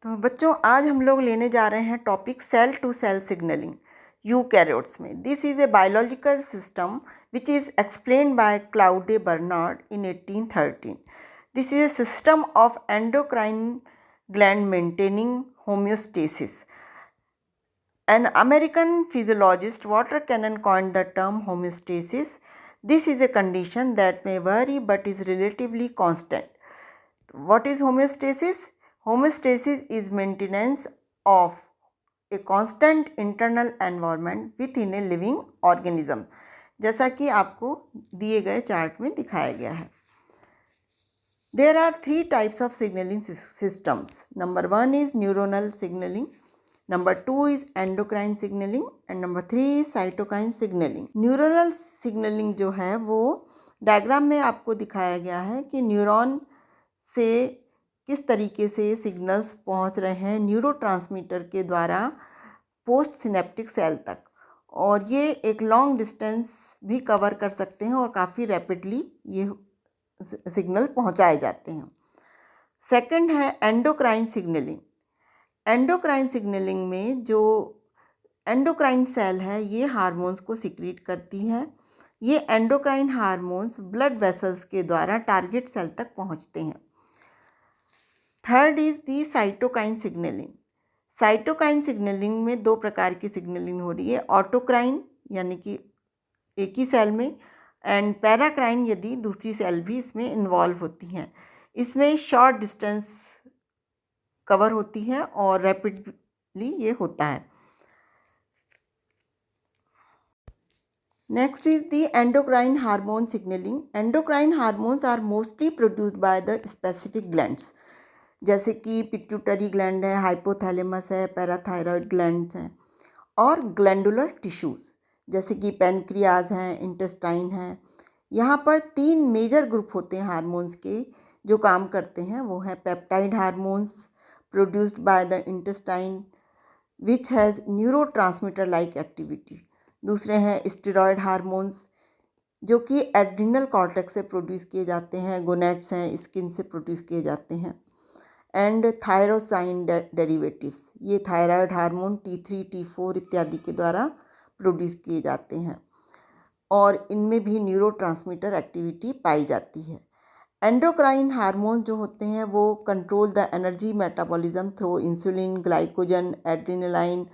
तो बच्चों आज हम लोग लेने जा रहे हैं topic cell to cell signalling eukaryotes में। This is a biological system which is explained by Claude Bernard in 1813. This is a system of endocrine gland maintaining homeostasis. An American physiologist Walter Cannon coined the term homeostasis. This is a condition that may vary but is relatively constant. What is homeostasis? Homeostasis is maintenance of a constant internal environment within a living organism. जैसा कि आपको दिए गए chart में दिखाया गया है. There are three types of signaling systems. Number one is neuronal signaling. Number two is endocrine signaling and number three is cytokine signaling. Neuronal signaling जो है वो डायग्राम में आपको दिखाया गया है कि न्यूरॉन से किस तरीके से सिग्नल्स पहुंच रहे हैं न्यूरोट्रांसमीटर के द्वारा पोस्ट सिनेप्टिक सेल तक, और ये एक लॉन्ग डिस्टेंस भी कवर कर सकते हैं और काफ़ी रैपिडली ये सिग्नल पहुंचाए जाते हैं. सेकंड है एंडोक्राइन सिग्नलिंग. एंडोक्राइन सिग्नलिंग में जो एंडोक्राइन सेल है ये हार्मोन्स को सिक्रीट करती है. ये एंडोक्राइन हार्मोन्स ब्लड वेसल्स के द्वारा टारगेट सेल तक पहुंचते हैं. Third is the cytokine signalling. Cytokine signalling में दो प्रकार की सिग्नलिंग हो रही है, ऑटोक्राइन यानी कि एक ही सेल में, एंड पैराक्राइन यदि दूसरी सेल भी इसमें इन्वॉल्व होती हैं. इसमें शॉर्ट डिस्टेंस कवर होती है और रैपिडली ये होता है. Next is the endocrine hormone signalling. Endocrine hormones are mostly produced by the specific glands, जैसे कि पिट्यूटरी ग्लैंड है, हाइपोथैलेमस है, पैराथायरॉयड ग्लैंड्स हैं, और ग्लैंडुलर टिश्यूज़ जैसे कि पेनक्रियाज हैं, इंटेस्टाइन हैं. यहाँ पर तीन मेजर ग्रुप होते हैं हार्मोन्स के जो काम करते हैं. वो है peptide hormones produced by the intestine which has neurotransmitter like activity. दूसरे हैं स्टेरॉयड हार्मोन्स जो कि एड्रिनल कॉर्टेक्स से प्रोड्यूस किए जाते हैं, गोनेट्स हैं, स्किन से प्रोड्यूस किए जाते हैं. एंड थायरोसाइन डेरिवेटिव्स, ये थायराइड हार्मोन T3, T4 इत्यादि के द्वारा प्रोड्यूस किए जाते हैं और इनमें भी न्यूरोट्रांसमीटर एक्टिविटी पाई जाती है. एंडोक्राइन हार्मोन्स जो होते हैं वो control the energy metabolism through insulin, glycogen, adrenaline,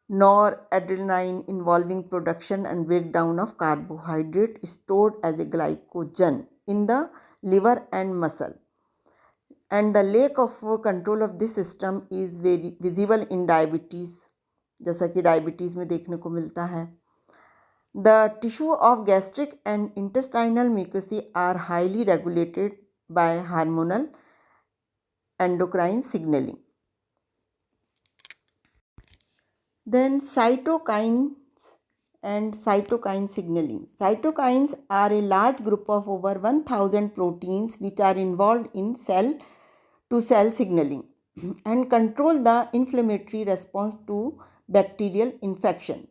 noradrenaline involving production and break down of carbohydrate stored as a glycogen in the liver and muscle. And the lack of control of this system is very visible in diabetes, जैसा कि diabetes में देखने को मिलता है. The tissue of gastric and intestinal mucosa are highly regulated by hormonal endocrine signaling. Then cytokines and cytokine signaling. Cytokines are a large group of over 1000 proteins which are involved in cell to cell signaling and control the inflammatory response to bacterial infection.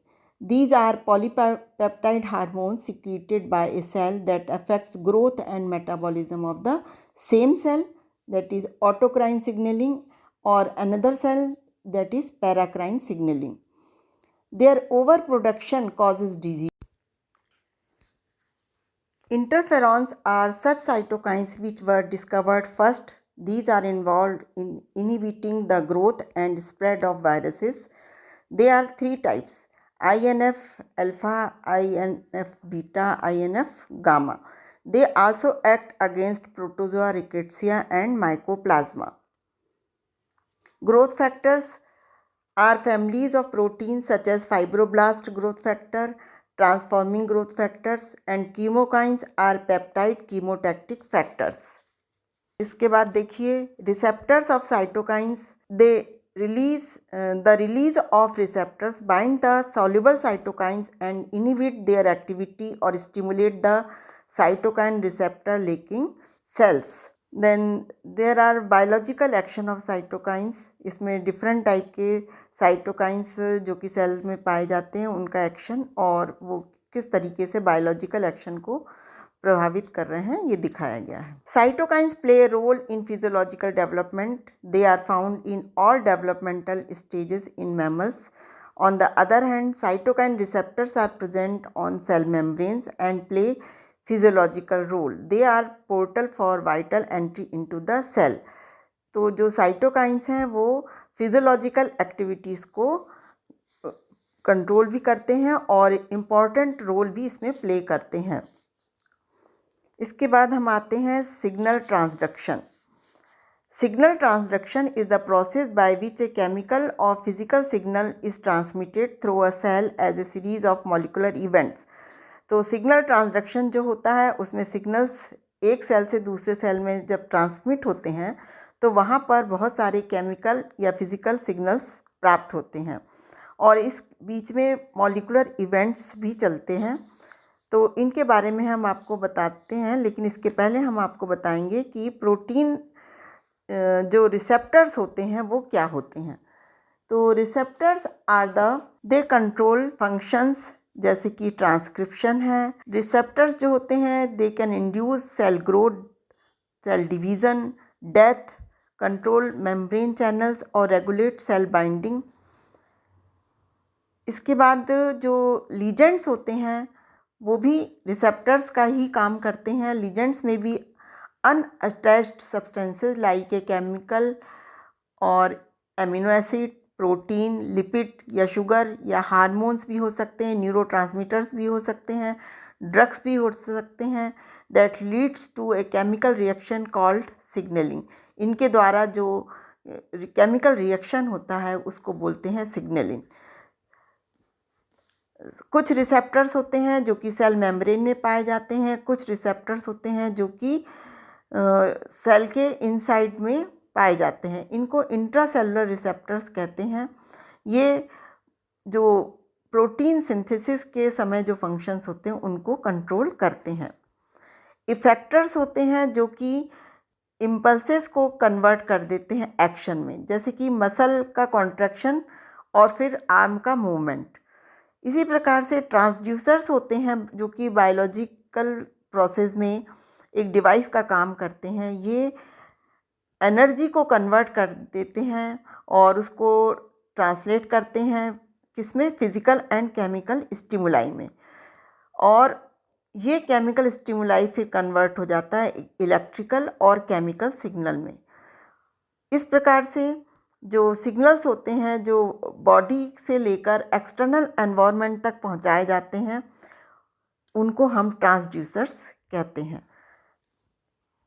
These are polypeptide hormones secreted by a cell that affects growth and metabolism of the same cell, that is autocrine signaling, or another cell, that is paracrine signaling. Their overproduction causes disease. Interferons are such cytokines which were discovered first. These are involved in inhibiting the growth and spread of viruses. They are three types: INF alpha, INF beta, INF gamma. They also act against protozoa, rickettsia and mycoplasma. Growth factors are families of proteins such as fibroblast growth factor, transforming growth factors, and chemokines are peptide chemotactic factors. इसके बाद देखिए receptors of cytokines. They release of receptors bind the soluble cytokines and inhibit their activity और stimulate the cytokine receptor lacking cells. Then there are biological action of cytokines. इसमें different type के cytokines जो कि cell में पाए जाते हैं उनका एक्शन और वो किस तरीके से बायोलॉजिकल एक्शन को प्रभावित कर रहे हैं, ये दिखाया गया है। Cytokines play role in physiological development. They are found in all developmental stages in mammals. On the other hand, cytokine receptors are present on cell membranes and play physiological role. They are portal for vital entry into the cell. तो जो cytokines हैं वो physiological activities को control भी करते हैं और important role भी इसमें प्ले करते हैं। इसके बाद हम आते हैं signal transduction. Signal transduction is the process by which a chemical or physical signal is transmitted through a cell as a series of molecular events. तो सिग्नल ट्रांसडक्शन जो होता है उसमें सिग्नल्स एक सेल से दूसरे सेल में जब ट्रांसमिट होते हैं तो वहाँ पर बहुत सारे केमिकल या फिज़िकल सिग्नल्स प्राप्त होते हैं और इस बीच में मॉलिकुलर इवेंट्स भी चलते हैं। तो इनके बारे में हम आपको बताते हैं, लेकिन इसके पहले हम आपको बताएंगे कि प्रोटीन जो रिसेप्टर्स होते हैं वो क्या होते हैं। तो रिसेप्टर्स दे कंट्रोल फंक्शंस जैसे कि ट्रांसक्रिप्शन है। रिसेप्टर्स जो होते हैं they can induce cell growth, cell division, death, control membrane channels और रेगुलेट सेल बाइंडिंग। इसके बाद जो लीजेंड्स होते हैं वो भी रिसेप्टर्स का ही काम करते हैं। लीजेंड्स में भी unattached substances like a chemical और एमिनो एसिड, प्रोटीन, लिपिड या शुगर या हार्मोन्स भी हो सकते हैं, न्यूरोट्रांसमीटर्स भी हो सकते हैं, ड्रग्स भी हो सकते हैं। That leads to a chemical reaction called signalling. इनके द्वारा जो केमिकल रिएक्शन होता है उसको बोलते हैं सिग्नलिंग। कुछ रिसेप्टर्स होते हैं जो कि सेल मेम्ब्रेन में पाए जाते हैं, कुछ रिसेप्टर्स होते हैं जो कि सेल के इनसाइड में पाए जाते हैं। इनको इंट्रासेलुलर रिसेप्टर्स कहते हैं। ये जो प्रोटीन सिंथेसिस के समय जो फंक्शंस होते हैं उनको कंट्रोल करते हैं। इफेक्टर्स होते हैं जो कि इम्पल्सेस को कन्वर्ट कर देते हैं एक्शन में, जैसे कि मसल का कॉन्ट्रैक्शन और फिर आर्म का मूवमेंट। इसी प्रकार से ट्रांसड्यूसर्स होते हैं जो कि बायोलॉजिकल प्रोसेस में एक डिवाइस का काम करते हैं। ये एनर्जी को कन्वर्ट कर देते हैं और उसको ट्रांसलेट करते हैं किसमें, फिज़िकल एंड केमिकल स्टिमुलाई में, और ये केमिकल स्टिमुलाई फिर कन्वर्ट हो जाता है इलेक्ट्रिकल और केमिकल सिग्नल में। इस प्रकार से जो सिग्नल्स होते हैं जो बॉडी से लेकर एक्सटर्नल एनवायरनमेंट तक पहुंचाए जाते हैं उनको हम ट्रांसड्यूसर्स कहते हैं।